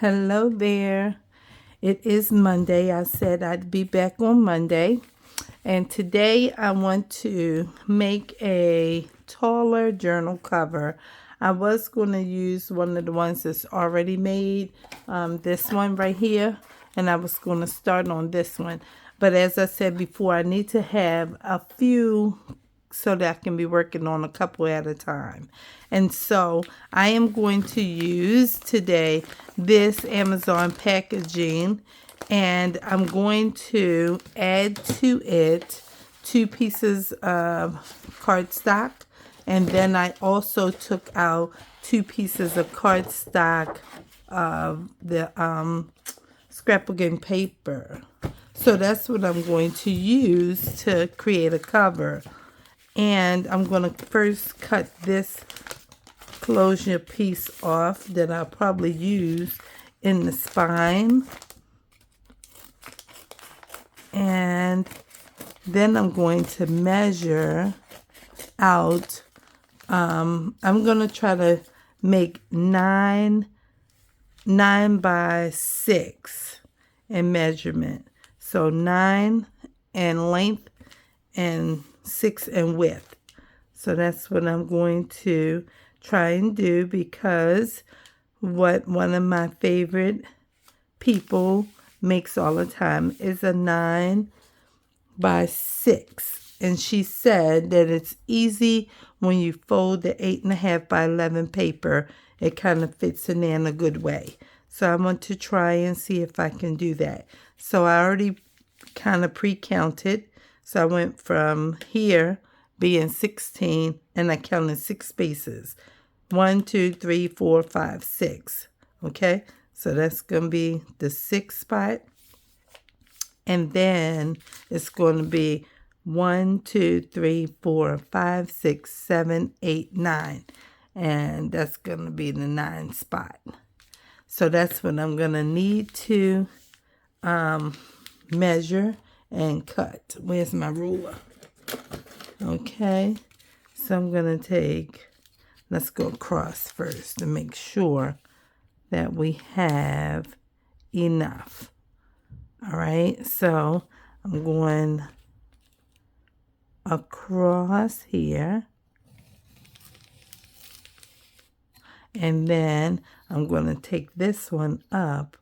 Hello there. It is Monday. I said I'd be back on Monday. And today I want to make a taller journal cover. I was going to use one of the ones that's already made, this one right here. And I was going to start on this one. But as I said before, I need to have a few so that I can be working on a couple at a time. And so I am going to use today this Amazon packaging, and I'm going to add to it 2 pieces of cardstock, and then I also took out 2 pieces of cardstock of the scrapbooking paper. So that's what I'm going to use to create a cover. And I'm going to first cut this closure piece off that I'll probably use in the spine. And then I'm going to measure out. I'm going to try to make 9 by 6 in measurement. So 9 in length and 6 in width. So that's what I'm going to try and do, because what one of my favorite people makes all the time is a 9 by 6. And she said that it's easy when you fold the 8.5 by 11 paper. It kind of fits in there in a good way. So I want to try and see if I can do that. So I already kind of pre-counted. So I went from here being 16, and I counted 6 spaces. 1, 2, 3, 4, 5, 6. Okay, so that's going to be the 6th spot. And then it's going to be 1, 2, 3, 4, 5, 6, 7, 8, 9. And that's going to be the 9th spot. So that's what I'm going to need to measure and cut. Where's my ruler? Okay, so I'm going to take, let's go across first to make sure that we have enough. All right, so I'm going across here. And then I'm going to take this one up.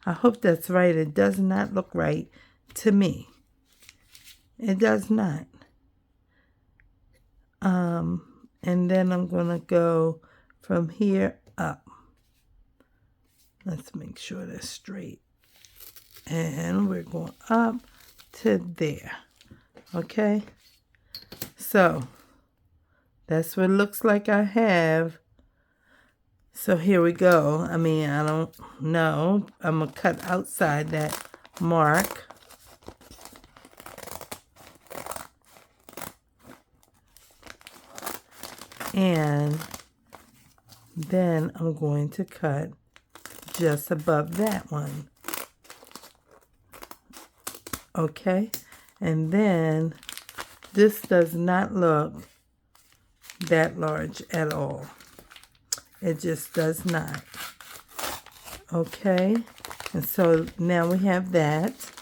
I hope that's right. It does not look right to me. It does not. And then I'm going to go from here up. Let's make sure that's straight. And we're going up to there. Okay? So, that's what it looks like I have. So here we go. I mean, I don't know. I'm going to cut outside that mark. And then I'm going to cut just above that one. Okay? And then this does not look that large at all. It just does not. Okay? And so now we have that.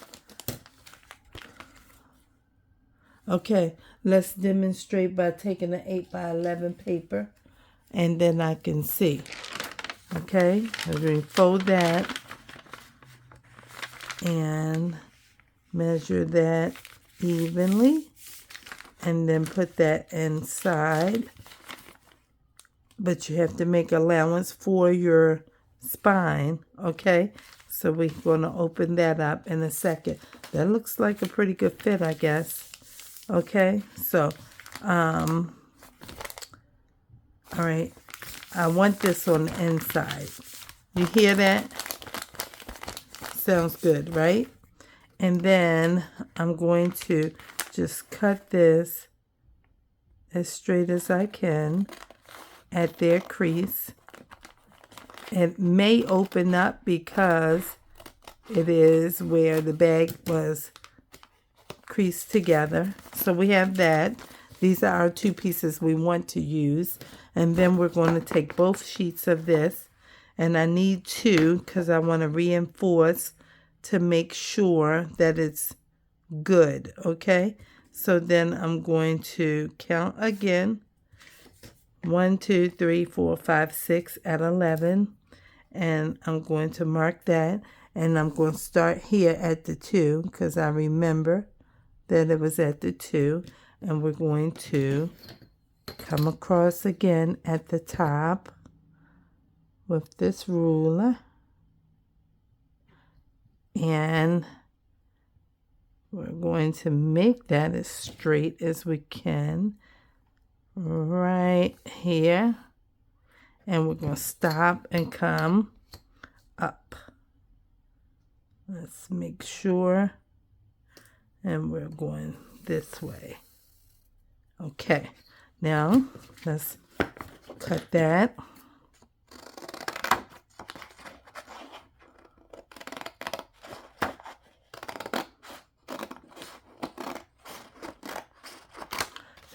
Okay, let's demonstrate by taking an 8 by 11 paper, and then I can see. Okay, I'm going to fold that and measure that evenly, and then put that inside. But you have to make allowance for your spine, okay? So we're going to open that up in a second. That looks like a pretty good fit, I guess. Okay, so, all right, I want this on the inside. You hear that? Sounds good, right? And then I'm going to just cut this as straight as I can at their crease. It may open up because it is where the bag was creased together. So we have that. These are our 2 pieces we want to use. And then we're going to take both sheets of this And I need 2 because I want to reinforce to make sure that it's good, okay? So then I'm going to count again. 1, 2, 3, 4, 5, 6 at 11. And I'm going to mark that. And I'm going to start here at the 2 because I remember that it was at the 2. And we're going to come across again at the top with this ruler. And we're going to make that as straight as we can right here. And we're going to stop and come up. Let's make sure. And we're going this way. Okay. Now, let's cut that.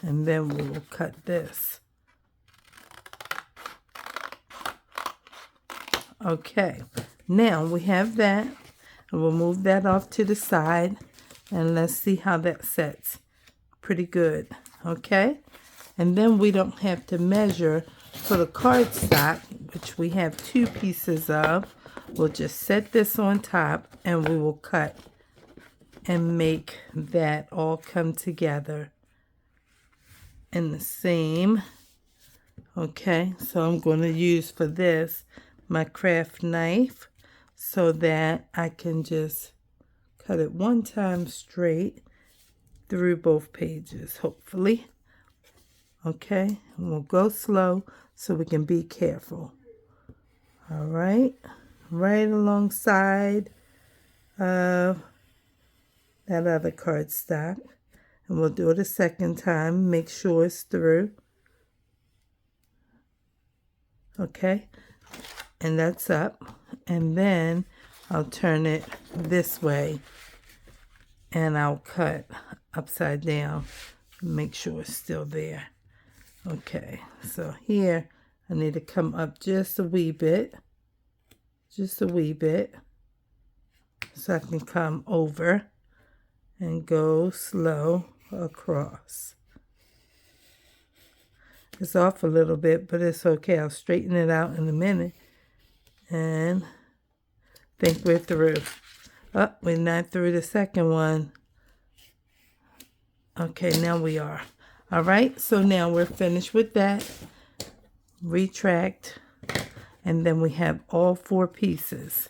And then we will cut this. Okay, now we have that. And we'll move that off to the side. And let's see how that sets. Pretty good, okay? And then we don't have to measure for the cardstock, which we have 2 pieces of. We'll just set this on top and we will cut and make that all come together in the same. Okay, so I'm going to use for this my craft knife so that I can just cut it one time straight through both pages, hopefully. Okay, and we'll go slow so we can be careful. All right, right alongside of that other cardstock. And we'll do it a second time, make sure it's through. Okay, and that's up. And then I'll turn it this way and I'll cut upside down, make sure it's still there. Okay, so here I need to come up just a wee bit, so I can come over and go slow across. It's off a little bit, but it's okay. I'll straighten it out in a minute. And think we're through. Oh, we're not through the second one. Okay, now we are. All right, so now we're finished with that. Retract. And then we have all 4 pieces.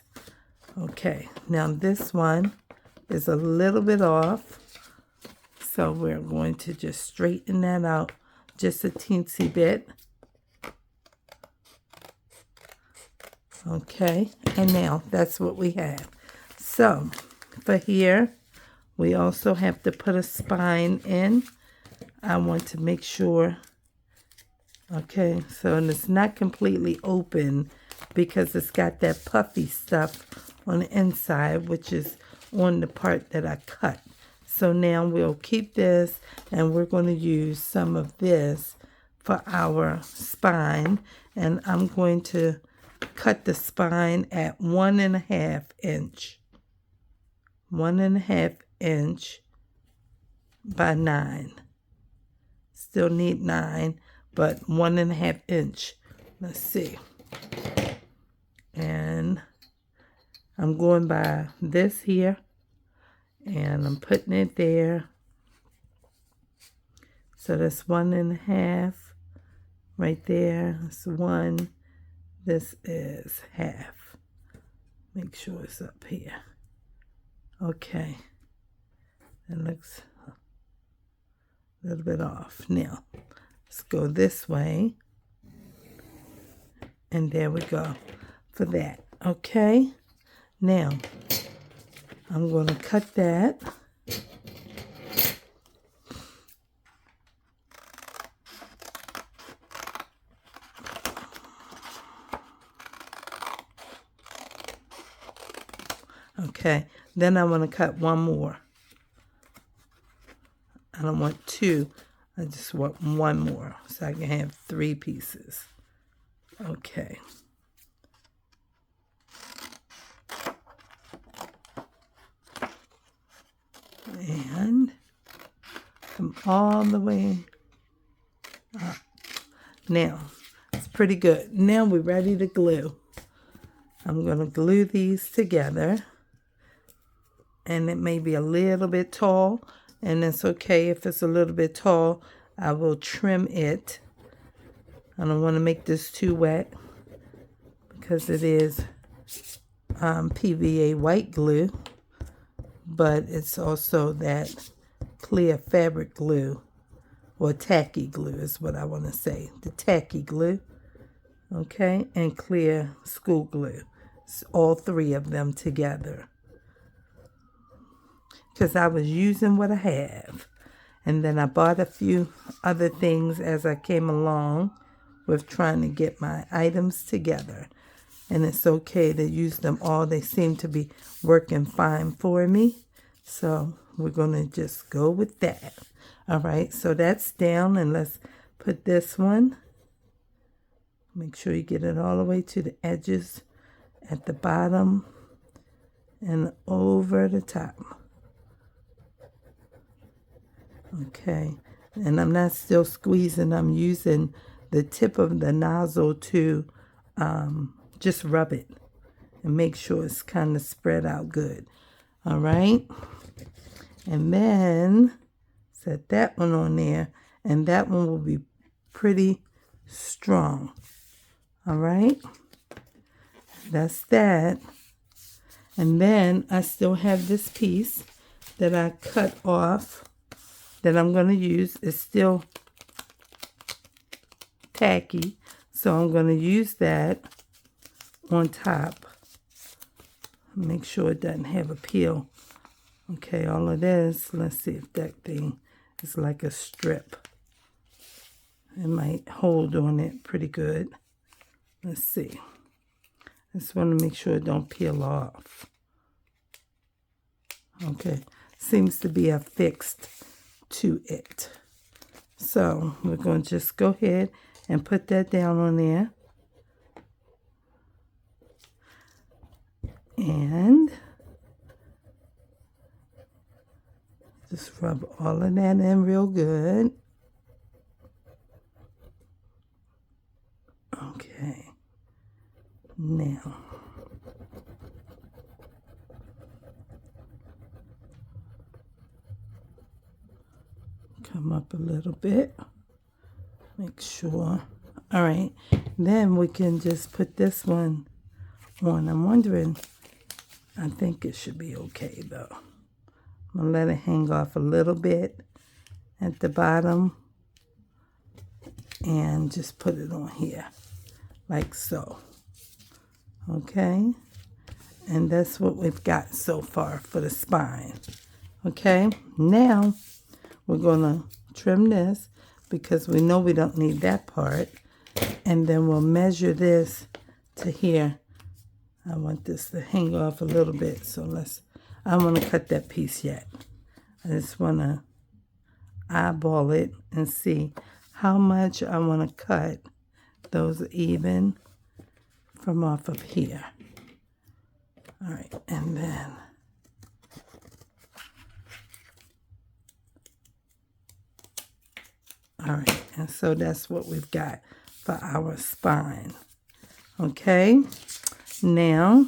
Okay, now this one is a little bit off. So we're going to just straighten that out just a teensy bit. Okay, and now that's what we have. So for here, we also have to put a spine in. I want to make sure. Okay, so and it's not completely open because it's got that puffy stuff on the inside, which is on the part that I cut. So now we'll keep this and we're going to use some of this for our spine. And I'm going to cut the spine at 1.5 inch. 1.5 inch by 9. Still need 9, but 1.5 inch. Let's see. And I'm going by this here. And I'm putting it there. So that's 1.5 right there. That's 1. This is half. Make sure it's up here. Okay. That looks a little bit off. Now, let's go this way. And there we go for that. Okay. Now, I'm going to cut that. Okay, then I want to cut one more. I don't want 2. I just want 1 more so I can have 3 pieces. Okay. come all the way up. Now, it's pretty good. Now we're ready to glue. I'm going to glue these together. And it may be a little bit tall, and it's okay if it's a little bit tall. I will trim it. I don't want to make this too wet because it is PVA white glue, but it's also that clear fabric glue, or tacky glue is what I want to say. The tacky glue, okay, and clear school glue. It's all three of them together, because I was using what I have. And then I bought a few other things as I came along with trying to get my items together. And it's okay to use them all. They seem to be working fine for me. So we're going to just go with that. All right, so that's down. And let's put this one. Make sure you get it all the way to the edges at the bottom and over the top. Okay, and I'm not still squeezing. I'm using the tip of the nozzle to just rub it and make sure it's kind of spread out good. All right, and then set that one on there, and that one will be pretty strong. All right, that's that. And then I still have this piece that I cut off that I'm going to use. Is still tacky, so I'm going to use that on top. Make sure it doesn't have a peel. Okay, all of this, let's see if that thing is like a strip. It might hold on it pretty good. Let's see. I just want to make sure it don't peel off. Okay, seems to be affixed to it. So we're going to just go ahead and put that down on there. And just rub all of that in real good. Okay. Now, come up a little bit. Make sure. All right. Then we can just put this one on. I'm wondering, I think it should be okay though. I'm going to let it hang off a little bit at the bottom and just put it on here like so. Okay. And that's what we've got so far for the spine. Okay. Now we're going to trim this because we know we don't need that part. And then we'll measure this to here. I want this to hang off a little bit. So I don't want to cut that piece yet. I just want to eyeball it and see how much I want to cut. Those even from off of here. All right. And then all right, and so that's what we've got for our spine. Okay, now,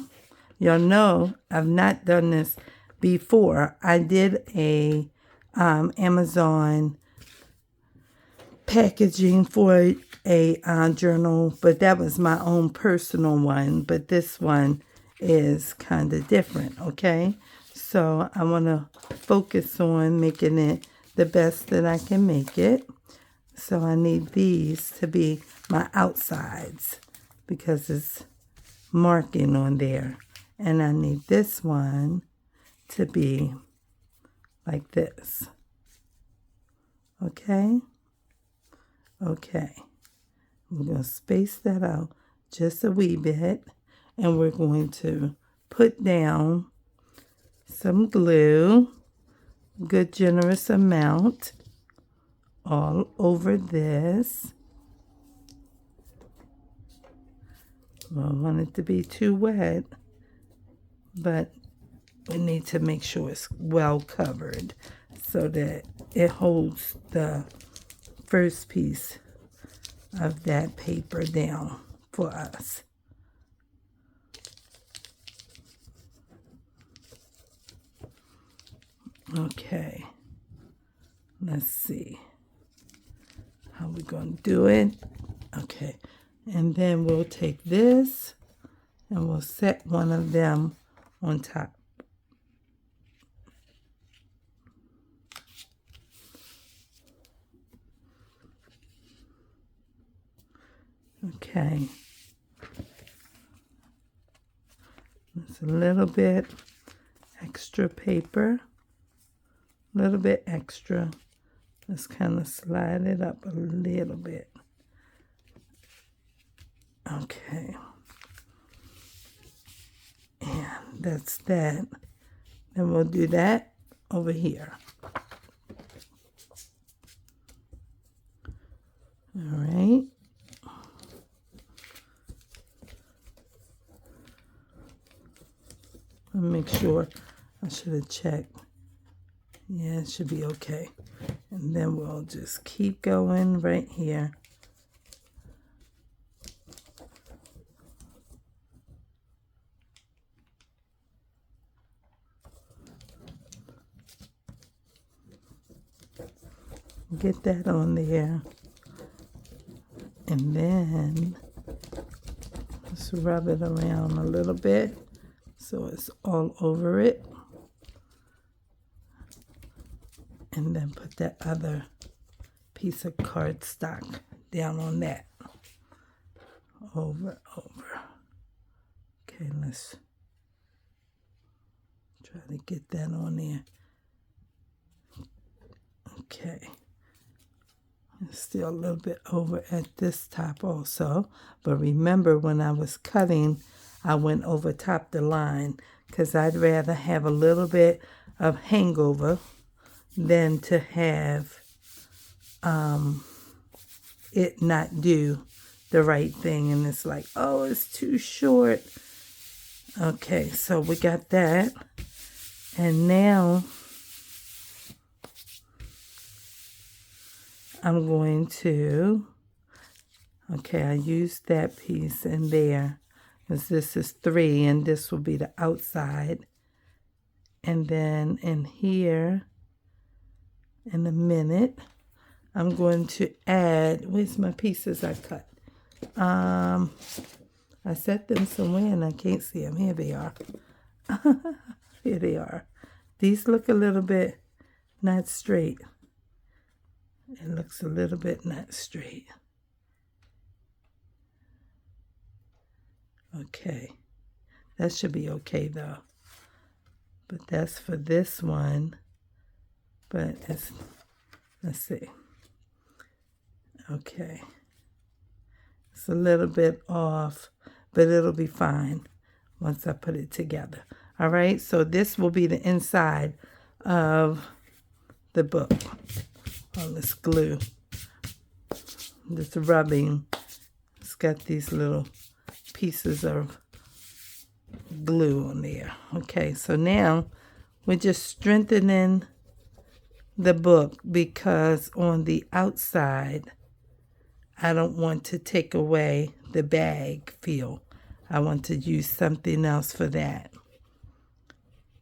y'all know I've not done this before. I did a Amazon packaging for a journal, but that was my own personal one. But this one is kind of different, okay? So I want to focus on making it the best that I can make it. So I need these to be my outsides because it's marking on there. And I need this one to be like this. Okay? Okay. We're going to space that out just a wee bit. And we're going to put down some glue, good generous amount, all over this. I don't want it to be too wet, but we need to make sure it's well covered. so that it holds the first piece of that paper down for us. Okay, let's see how we're going to do it. Okay, and then we'll take this and we'll set one of them on top. Okay, it's a little bit extra paper, a little bit extra. Let's kind of slide it up a little bit. Okay, and that's that. Then we'll do that over here. All right. Make sure, I should have checked. Yeah, it should be okay. And then we'll just keep going right here. Get that on there. And then just rub it around a little bit so it's all over it. And then put that other piece of cardstock down on that. Over. Okay, let's try to get that on there. Okay. It's still a little bit over at this top also. But remember, when I was cutting, I went over top the line because I'd rather have a little bit of hangover than to have it not do the right thing. And it's like, oh, it's too short. Okay, so we got that. And now I'm going to, okay, I used that piece in there because this is 3 and this will be the outside. And then in here, in a minute, I'm going to add, where's my pieces I cut? I set them somewhere and I can't see them. Here they are. Here they are. These look a little bit not straight. It looks a little bit not straight. Okay. That should be okay though. But that's for this one. But it's, let's see. Okay. It's a little bit off, but it'll be fine once I put it together. All right, so this will be the inside of the book. All this glue, this rubbing. It's got these little pieces of glue on there. Okay, so now we're just strengthening the book because on the outside, I don't want to take away the bag feel. I want to use something else for that.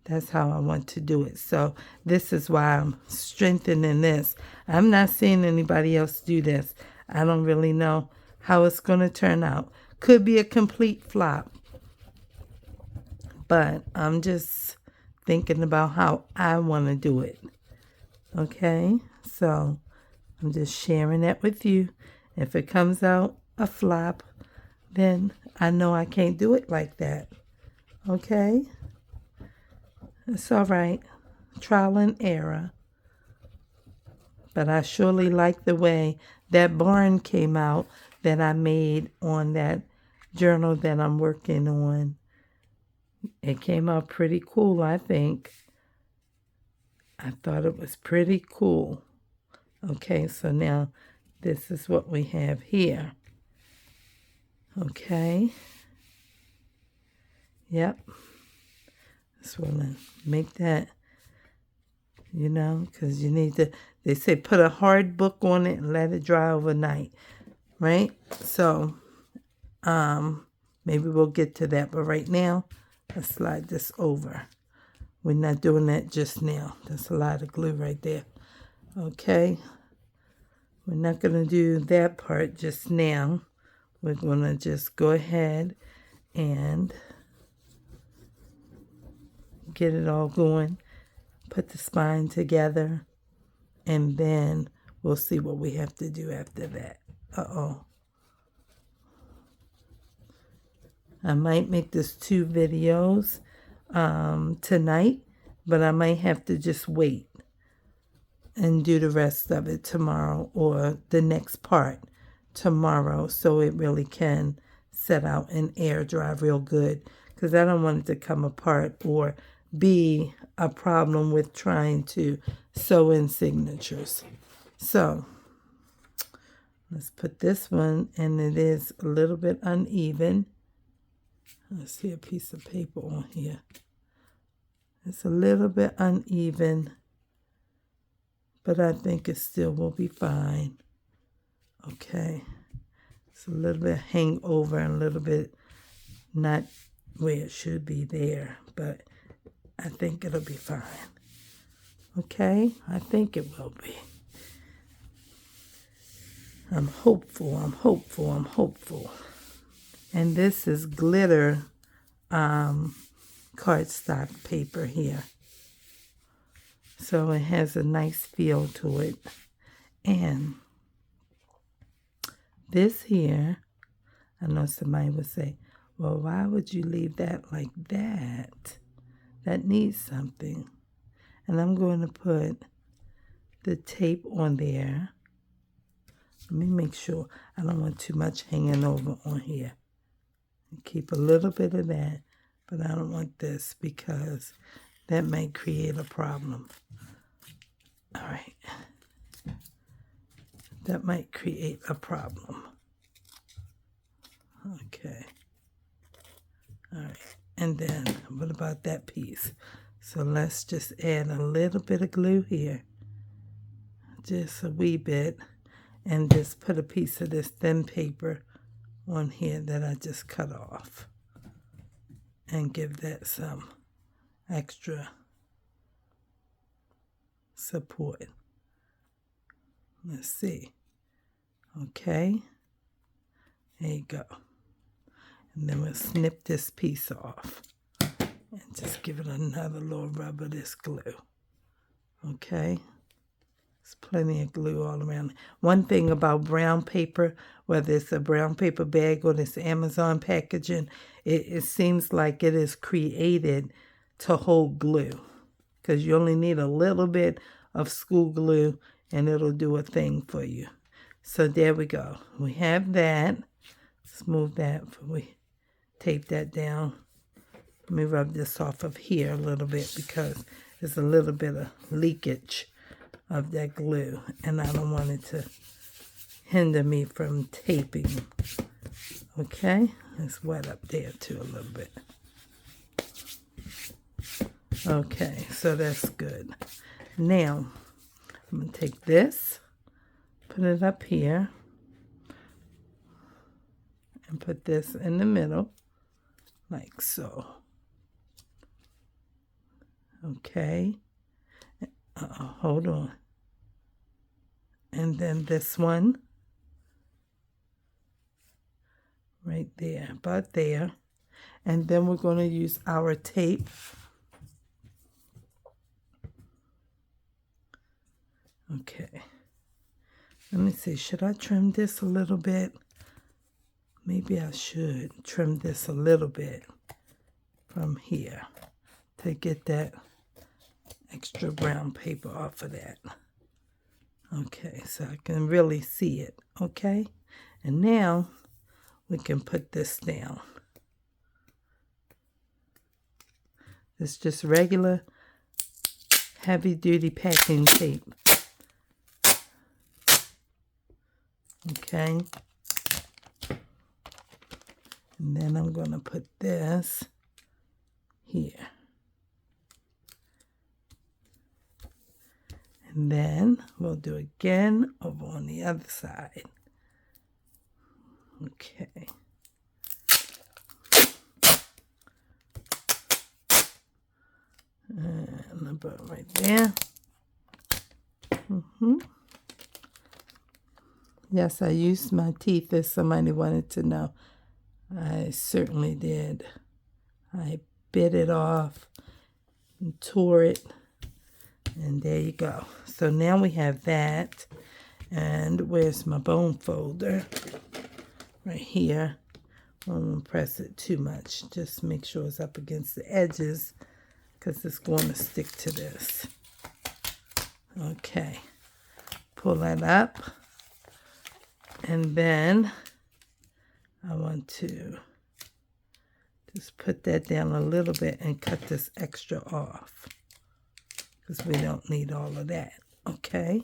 That's how I want to do it. So this is why I'm strengthening this. I'm not seeing anybody else do this. I don't really know how it's going to turn out. Could be a complete flop. But I'm just thinking about how I want to do it. Okay? So I'm just sharing that with you. If it comes out a flop, then I know I can't do it like that. Okay? It's all right. Trial and error. But I surely like the way that barn came out that I made on that journal that I'm working on. It came out pretty cool, I think. I thought it was pretty cool. Okay, so now this is what we have here. Okay. Yep. Just want to make that. you know, because you need to, they say put a hard book on it and let it dry overnight, right? So, maybe we'll get to that, but right now, let's slide this over. We're not doing that just now. That's a lot of glue right there. Okay, we're not going to do that part just now. We're going to just go ahead and get it all going, put the spine together, and then we'll see what we have to do after that. I might make this 2 videos tonight, but I might have to just wait and do the rest of it tomorrow, or the next part tomorrow, so it really can set out and air dry real good, because I don't want it to come apart or be a problem with trying to sew in signatures. So let's put this one, and it is a little bit uneven. I see a piece of paper on here. It's a little bit uneven, but I think it still will be fine. Okay. It's a little bit hangover and a little bit not where it should be there, but I think it'll be fine. Okay? I think it will be. I'm hopeful, I'm hopeful, I'm hopeful. And this is glitter cardstock paper here. So it has a nice feel to it. And this here, I know somebody would say, well, why would you leave that like that? That needs something. And I'm going to put the tape on there. Let me make sure I don't want too much hanging over on here. Keep a little bit of that, but I don't want this because that might create a problem. All right. That might create a problem. Okay. All right. And then what about that piece? So let's just add a little bit of glue here. Just a wee bit. And just put a piece of this thin paper on here that I just cut off. And give that some extra support. Let's see. Okay. There you go. And then we'll snip this piece off. And just give it another little rub of this glue. Okay. There's plenty of glue all around. One thing about brown paper, whether it's a brown paper bag or this Amazon packaging, it seems like it is created to hold glue. Because you only need a little bit of school glue and it'll do a thing for you. So there we go. We have that. Let's move that before we tape that down. Let me rub this off of here a little bit because there's a little bit of leakage of that glue, and I don't want it to hinder me from taping. Okay, it's wet up there too a little bit. Okay, so that's good. Now, I'm going to take this, put it up here, and put this in the middle, like so. Okay. Hold on. And then this one, right there, about there. And then we're going to use our tape. Okay. Let me see, should I trim this a little bit? Maybe I should trim this a little bit from here to get that extra brown paper off of that. Okay, so I can really see it, okay? And now we can put this down. It's just regular heavy-duty packing tape. Okay? And then I'm going to put this here. And then we'll do again over on the other side. Okay. And about right there. Yes, I used my teeth, if somebody wanted to know. I certainly did. I bit it off and tore it. And there you go. So now we have that. And where's my bone folder? Right here. I won't press it too much. Just make sure it's up against the edges, because it's going to stick to this. Okay. Pull that up. And then I want to just put that down a little bit and cut this extra off, because we don't need all of that. Okay.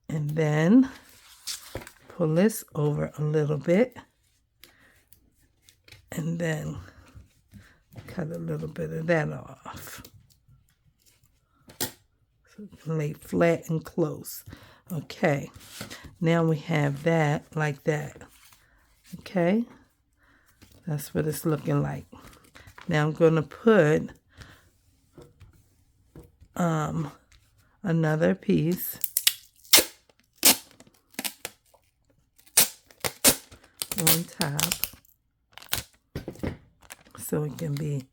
And then pull this over a little bit. And then cut a little bit of that off. So it can lay flat and close. Okay. Now we have that like that. Okay. That's what it's looking like. Now I'm going to put another piece on top, so it can be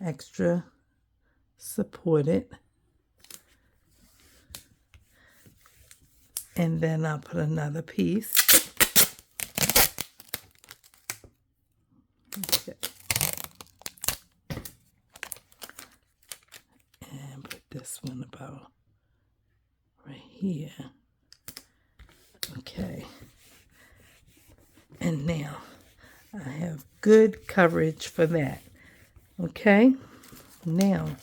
extra supported. And then I'll put another piece. Okay. And put this one about right here. Okay. And now I have good coverage for that. Okay. Now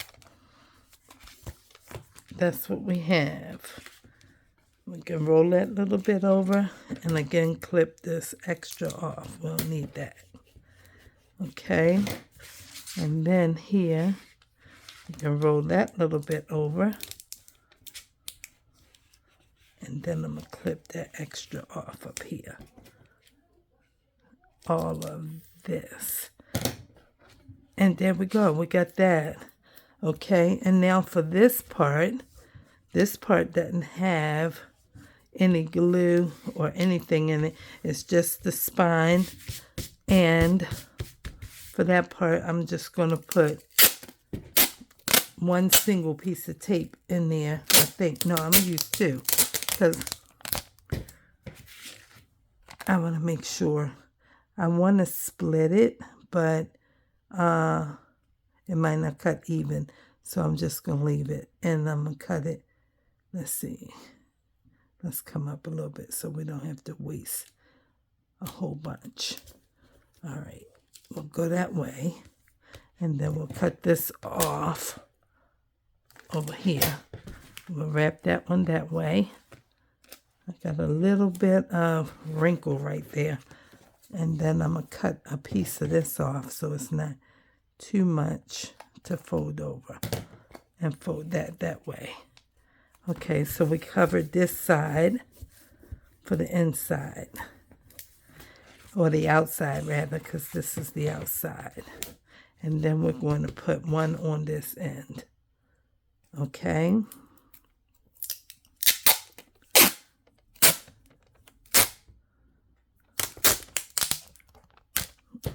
that's what we have. We can roll that little bit over and again clip this extra off. We'll need that. Okay. And then here, you can roll that little bit over. And then I'm going to clip that extra off up here. All of this. And there we go. We got that. Okay. And now for this part doesn't have any glue or anything in it. It's just the spine. And for that part, I'm just going to put one single piece of tape in there, I think. No, I'm going to use two, because I want to make sure. I want to split it, but it might not cut even. So I'm just going to leave it. And I'm going to cut it. Let's see. Let's come up a little bit so we don't have to waste a whole bunch. All right. We'll go that way. And then we'll cut this off over here. We'll wrap that one that way. I got a little bit of wrinkle right there. And then I'm going to cut a piece of this off so it's not too much to fold over. And fold that way. Okay, so we covered this side for the inside. Or the outside, rather, because this is the outside. And then we're going to put one on this end. Okay.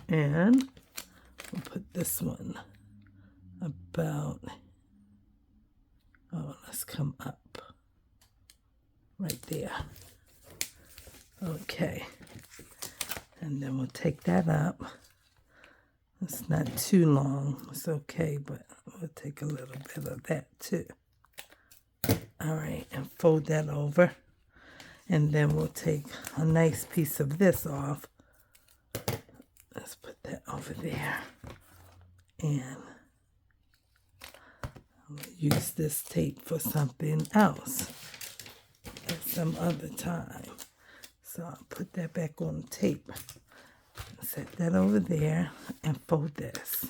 And we'll put this one about... Oh, let's come up right there. Okay. And then we'll take that up. It's not too long. It's okay, but we'll take a little bit of that too. All right, and fold that over. And then we'll take a nice piece of this off. Let's put that over there. And I'll use this tape for something else at some other time. So I'll put that back on the tape. Set that over there and fold this.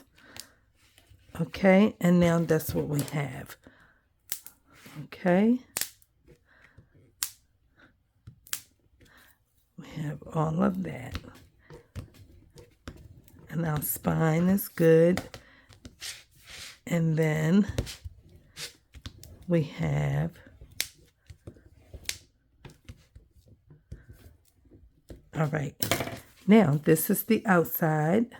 Okay, and now that's what we have. Okay, We have all of that. And our spine is good. And then we have all right. Now this is the outside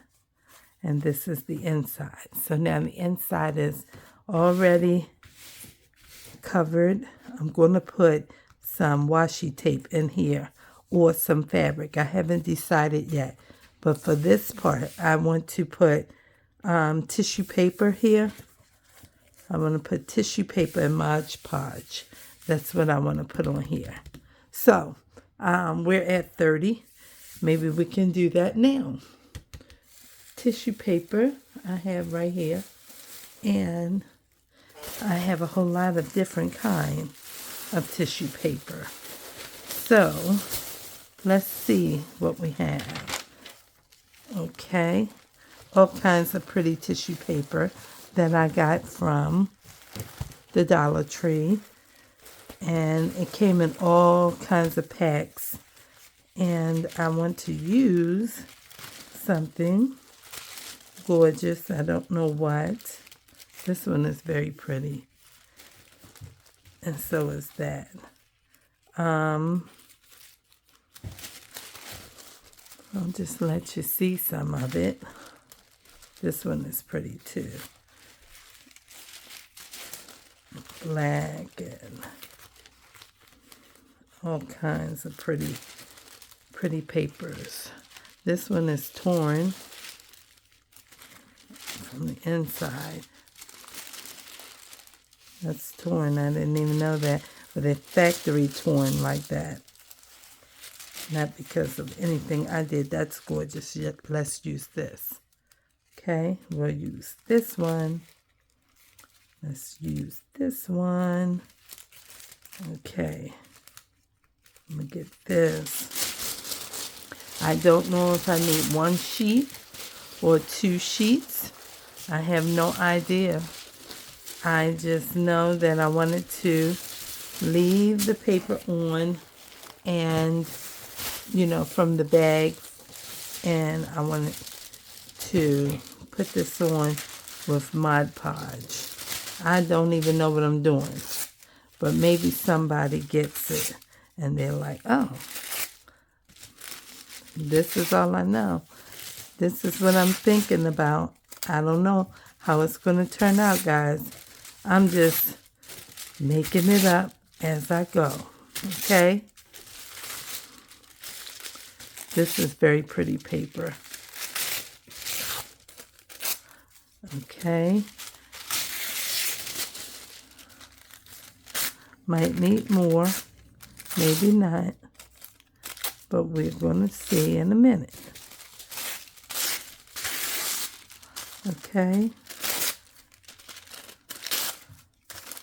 and this is the inside. So now the inside is already covered. I'm going to put some washi tape in here or some fabric. I haven't decided yet. But for this part, I want to put tissue paper here. I'm going to put tissue paper and Mod Podge. That's what I want to put on here. So, we're at 30. Maybe we can do that now. Tissue paper I have right here. And I have a whole lot of different kind of tissue paper. So, let's see what we have. Okay. All kinds of pretty tissue paper that I got from the Dollar Tree. And it came in all kinds of packs. And I want to use something gorgeous. I don't know what. This one is very pretty. And so is that. I'll just let you see some of it. This one is pretty too. Black and all kinds of pretty papers. This one is torn from the inside. That's torn. I didn't even know that. But it's factory torn like that. Not because of anything I did. That's gorgeous. Yet let's use this. Okay, we'll use this one. Let's use this one. Okay. I'm going to get this. I don't know if I need one sheet or 2 sheets. I have no idea. I just know that I wanted to leave the paper on and, you know, from the bag. And I wanted to put this on with Mod Podge. I don't even know what I'm doing. But maybe somebody gets it. And they're like, oh, this is all I know. This is what I'm thinking about. I don't know how it's going to turn out, guys. I'm just making it up as I go. Okay? This is very pretty paper. Okay. Might need more. Maybe not. But we're going to see in a minute. Okay.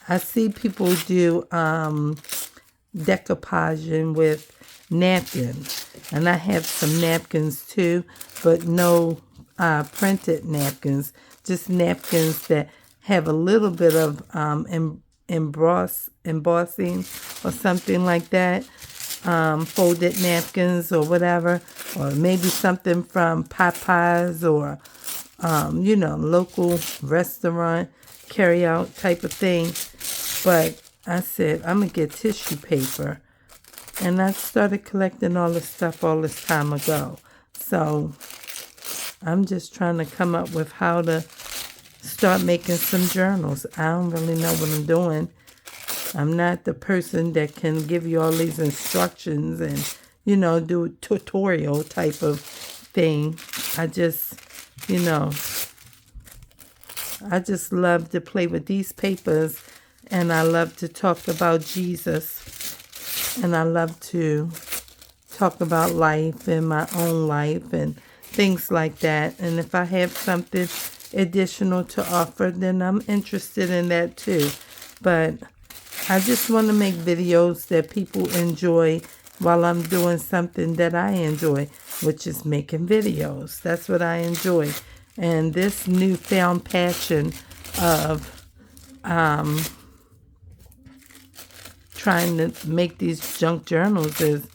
I see people do decoupaging with napkins. And I have some napkins too, but no printed napkins. Just napkins that have a little bit of embossing or something like that. Folded napkins or whatever. Or maybe something from Popeyes or, you know, local restaurant carry-out type of thing. But I said, I'm going to get tissue paper. And I started collecting all this stuff all this time ago. So I'm just trying to come up with how to start making some journals. I don't really know what I'm doing. I'm not the person that can give you all these instructions and, you know, do a tutorial type of thing. I just, you know, I just love to play with these papers, and I love to talk about Jesus, and I love to talk about life and my own life and things like that. And if I have something additional to offer, then I'm interested in that too. But I just want to make videos that people enjoy while I'm doing something that I enjoy, which is making videos. That's what I enjoy. And this newfound passion of trying to make these junk journals is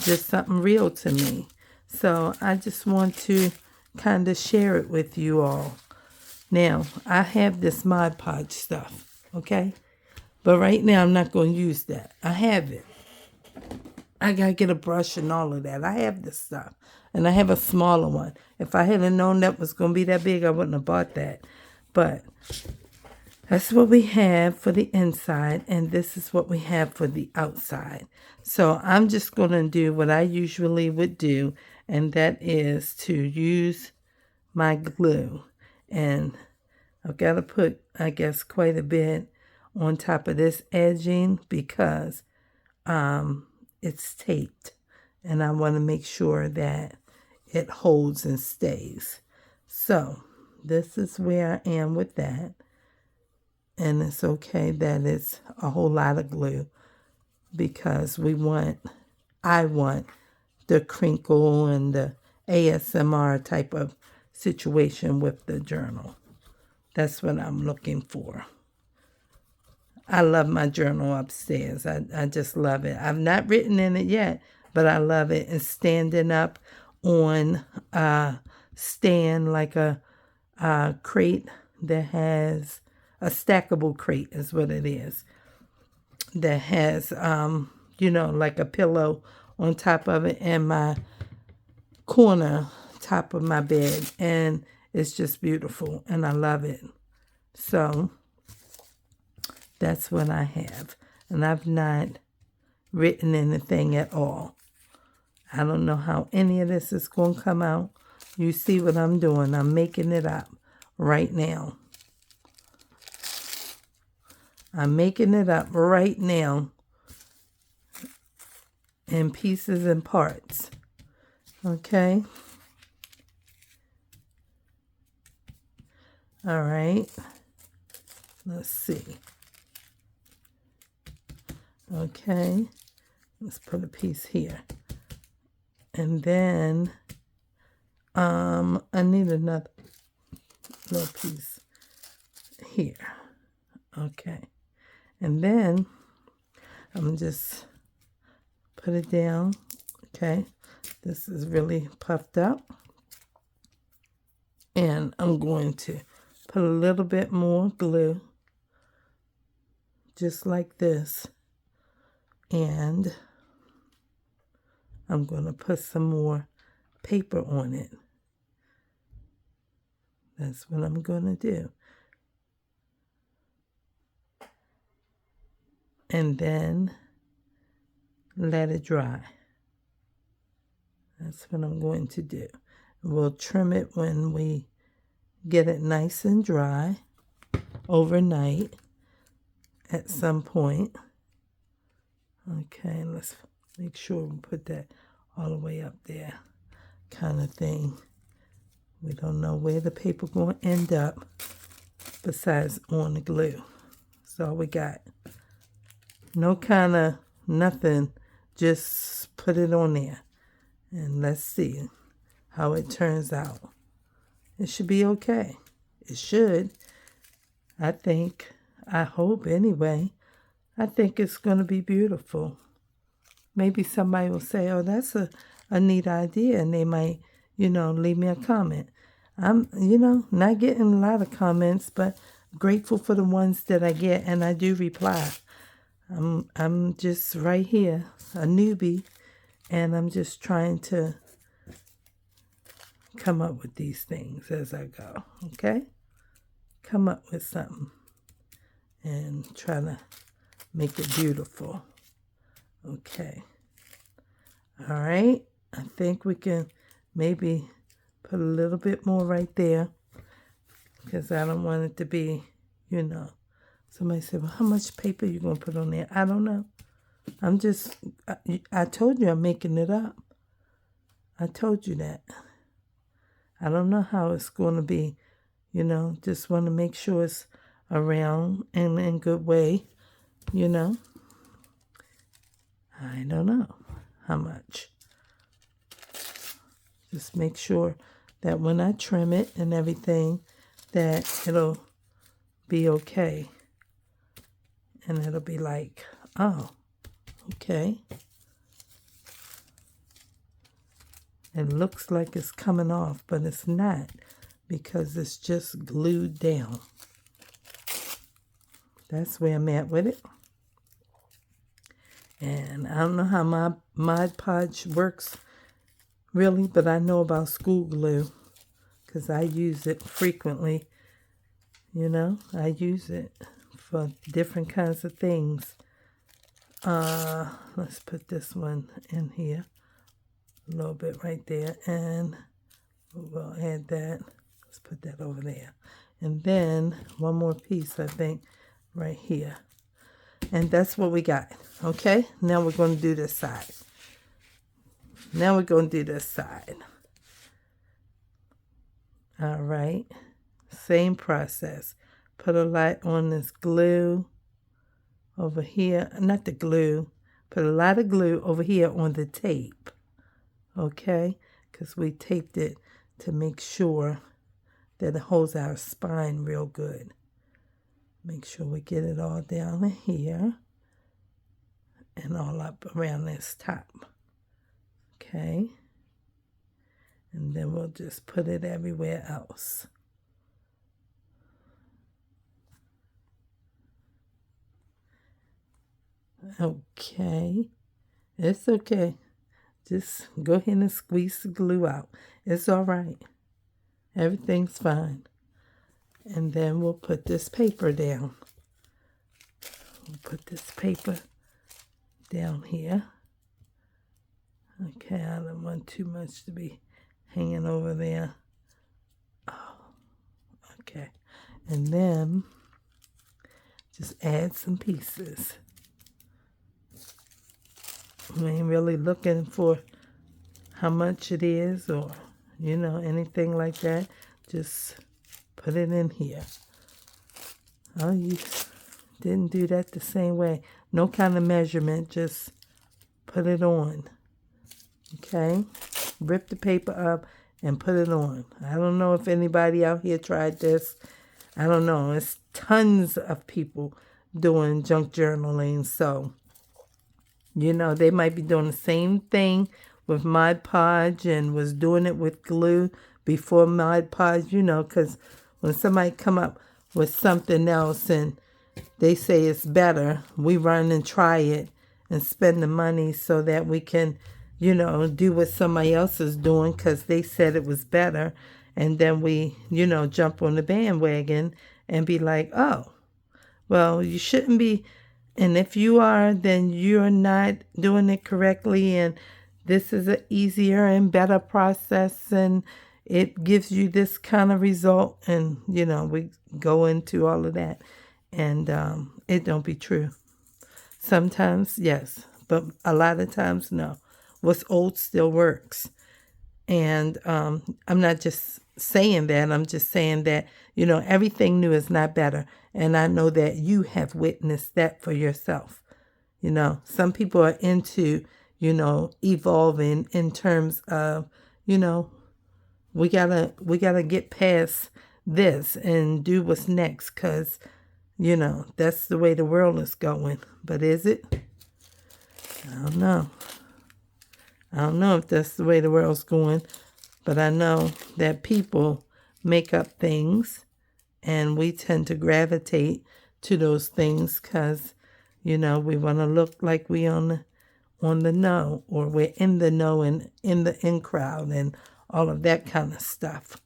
just something real to me. So I just want to kind of share it with you all. Now, I have this Mod Podge stuff, okay? But right now, I'm not going to use that. I have it. I got to get a brush and all of that. I have this stuff. And I have a smaller one. If I had known that was going to be that big, I wouldn't have bought that. But that's what we have for the inside. And this is what we have for the outside. So I'm just going to do what I usually would do. And that is to use my glue. And I've got to put, I guess, quite a bit on top of this edging because it's taped. And I want to make sure that it holds and stays. So this is where I am with that. And it's okay that it's a whole lot of glue because I want the crinkle and the ASMR type of situation with the journal. That's what I'm looking for. I love my journal upstairs. I just love it. I've not written in it yet, but I love it. And standing up on a stand like a crate that has a stackable crate is what it is. That has, like a pillow on top of it and my corner top of my bed. And it's just beautiful and I love it. So that's what I have. And I've not written anything at all. I don't know how any of this is going to come out. You see what I'm doing. I'm making it up right now. I'm making it up right now in pieces and parts. Okay? All right. Let's see. Okay. Let's put a piece here. And then I need another little piece here. Okay. And then I'm going to just put it down. Okay. This is really puffed up. And I'm going to put a little bit more glue. Just like this. And I'm going to put some more paper on it. That's what I'm going to do. And then let it dry. That's what I'm going to do. We'll trim it when we get it nice and dry overnight at some point. Okay, let's make sure we put that all the way up there kind of thing. We don't know where the paper going to end up besides on the glue. That's all we got. No kind of nothing. Just put it on there. And let's see how it turns out. It should be okay. It should. I think. I hope anyway. I think it's going to be beautiful. Maybe somebody will say, oh, that's a neat idea. And they might, leave me a comment. I'm, not getting a lot of comments, but grateful for the ones that I get. And I do reply. I'm just right here, a newbie. And I'm just trying to come up with these things as I go. Okay? Come up with something. And try to make it beautiful. Okay. All right. I think we can maybe put a little bit more right there. Because I don't want it to be, Somebody said, well, how much paper you going to put on there? I don't know. I told you I'm making it up. I told you that. I don't know how it's going to be. Just want to make sure it's around and in a good way. I don't know how much. Just make sure that when I trim it and everything, that it'll be okay. And it'll be like, oh, okay. It looks like it's coming off, but it's not because it's just glued down. That's where I'm at with it. And I don't know how my Mod Podge works really, but I know about school glue because I use it frequently. You know, I use it for different kinds of things. Let's put this one in here. A little bit right there. And we'll add that. Let's put that over there. And then one more piece, I think, right here. And that's what we got. Okay, now we're going to do this side. Now we're going to do this side. All right. Same process. Put a light on this glue over here. Not the glue. Put a lot of glue over here on the tape. Okay? Because we taped it to make sure that it holds our spine real good. Make sure we get it all down here. And all up around this top. Okay? And then we'll just put it everywhere else. Okay. It's okay. Just go ahead and squeeze the glue out. It's all right. Everything's fine. And then we'll put this paper down. We'll put this paper down here. Okay, I don't want too much to be hanging over there. Oh, okay. And then just add some pieces. We ain't really looking for how much it is or, you know, anything like that. Just put it in here. Oh, you didn't do that the same way. No kind of measurement, just put it on. Okay? Rip the paper up and put it on. I don't know if anybody out here tried this. I don't know. It's tons of people doing junk journaling. So, you know, they might be doing the same thing with Mod Podge and was doing it with glue before Mod Podge, you know, because when somebody come up with something else and they say it's better, we run and try it and spend the money so that we can, you know, do what somebody else is doing because they said it was better. And then we, you know, jump on the bandwagon and be like, oh, well, you shouldn't be. And if you are, then you're not doing it correctly. And this is an easier and better process. And it gives you this kind of result. And, you know, we go into all of that. And it don't be true. Sometimes, yes. But a lot of times, no. What's old still works. And I'm not just saying that. I'm just saying that, you know, everything new is not better. And I know that you have witnessed that for yourself. You know, some people are into, you know, evolving in terms of, you know, we gotta get past this and do what's next because, you know, that's the way the world is going. But is it? I don't know. I don't know if that's the way the world's going, but I know that people make up things and we tend to gravitate to those things because, you know, we want to look like we on the know or we're in the know and in the in crowd and all of that kind of stuff.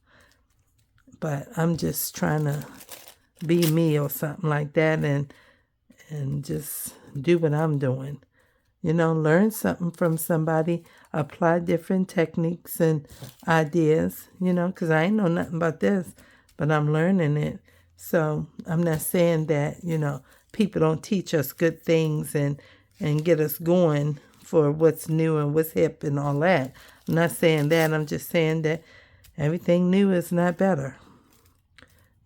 But I'm just trying to be me or something like that and just do what I'm doing. You know, learn something from somebody, apply different techniques and ideas, you know, because I ain't know nothing about this, but I'm learning it. So I'm not saying that, you know, people don't teach us good things and get us going for what's new and what's hip and all that. I'm not saying that. I'm just saying that everything new is not better.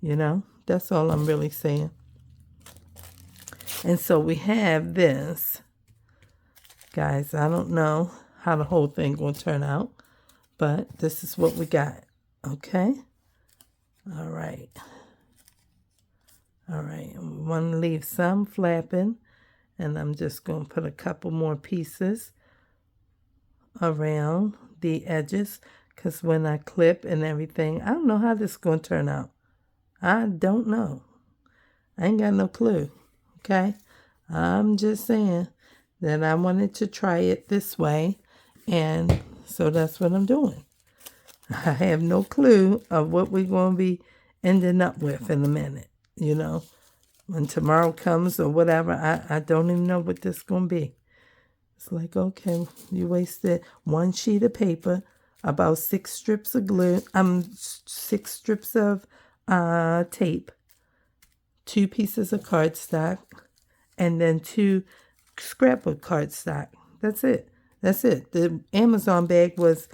You know, that's all I'm really saying. And so we have this. Guys, I don't know how the whole thing will turn out, but this is what we got, okay? All right. All right, we want to leave some flapping, and I'm just going to put a couple more pieces around the edges, because when I clip and everything, I don't know how this is going to turn out. I don't know. I ain't got no clue, okay? I'm just saying that I wanted to try it this way, and so that's what I'm doing. I have no clue of what we're going to be ending up with in a minute, you know. When tomorrow comes or whatever, I don't even know what this is going to be. It's like, okay, you wasted one sheet of paper, about 6 strips of glue, 6 strips of tape, 2 pieces of cardstock, and then 2 scrapbook cardstock. That's it. That's it. The Amazon bag was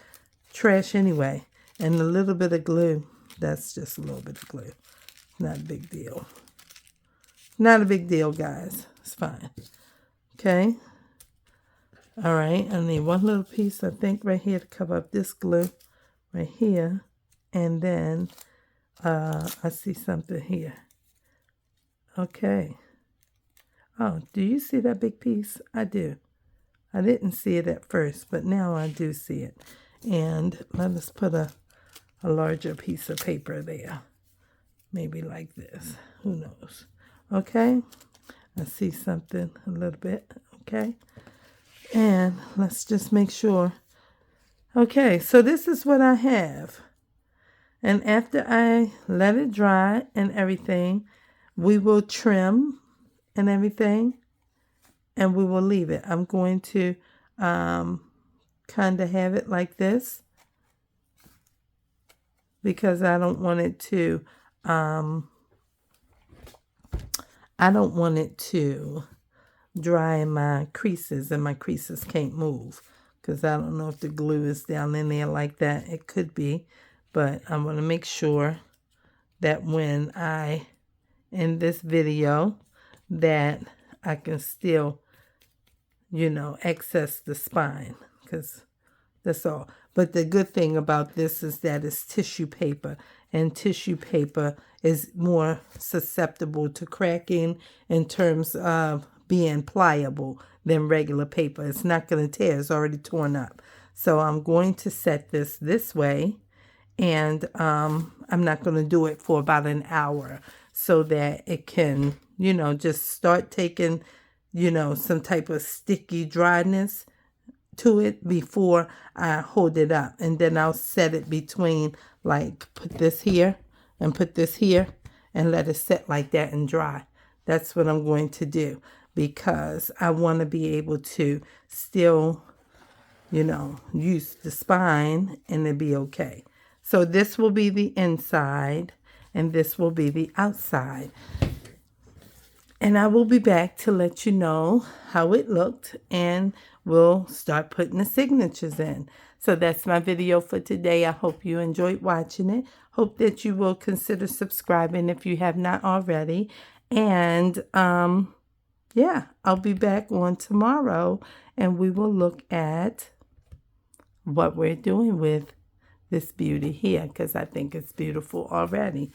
trash anyway. And a little bit of glue. That's just a little bit of glue. Not a big deal. Not a big deal, guys. It's fine. Okay. All right. I need one little piece, I think, right here to cover up this glue. Right here. And then I see something here. Okay. Oh, do you see that big piece? I do. I didn't see it at first, but now I do see it. And let us put a larger piece of paper there. Maybe like this. Who knows? Okay. I see something a little bit. Okay. And let's just make sure. Okay. So this is what I have. And after I let it dry and everything, we will trim and everything. And we will leave it. I'm going to kind of have it like this, because I don't want it to dry in my creases, and my creases can't move, because I don't know if the glue is down in there like that. It could be, but I want to make sure that when I end this video that I can still, you know, access the spine, because that's all. But the good thing about this is that it's tissue paper, and tissue paper is more susceptible to cracking in terms of being pliable than regular paper. It's not going to tear. It's already torn up. So I'm going to set this way, and I'm not going to do it for about an hour so that it can, you know, just start taking, you know, some type of sticky dryness to it before I hold it up. And then I'll set it between, like, put this here and put this here and let it set like that and dry. That's what I'm going to do, because I want to be able to still, you know, use the spine and it'll be okay. So this will be the inside and this will be the outside. And I will be back to let you know how it looked, and we'll start putting the signatures in. So that's my video for today. I hope you enjoyed watching it. Hope that you will consider subscribing if you have not already. And yeah, I'll be back on tomorrow, and we will look at what we're doing with this beauty here, because I think it's beautiful already.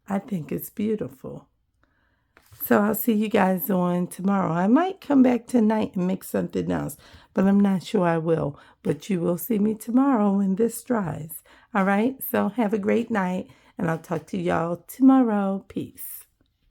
I think it's beautiful. So I'll see you guys on tomorrow. I might come back tonight and make something else, but I'm not sure I will. But you will see me tomorrow when this dries. All right? So have a great night, and I'll talk to y'all tomorrow. Peace.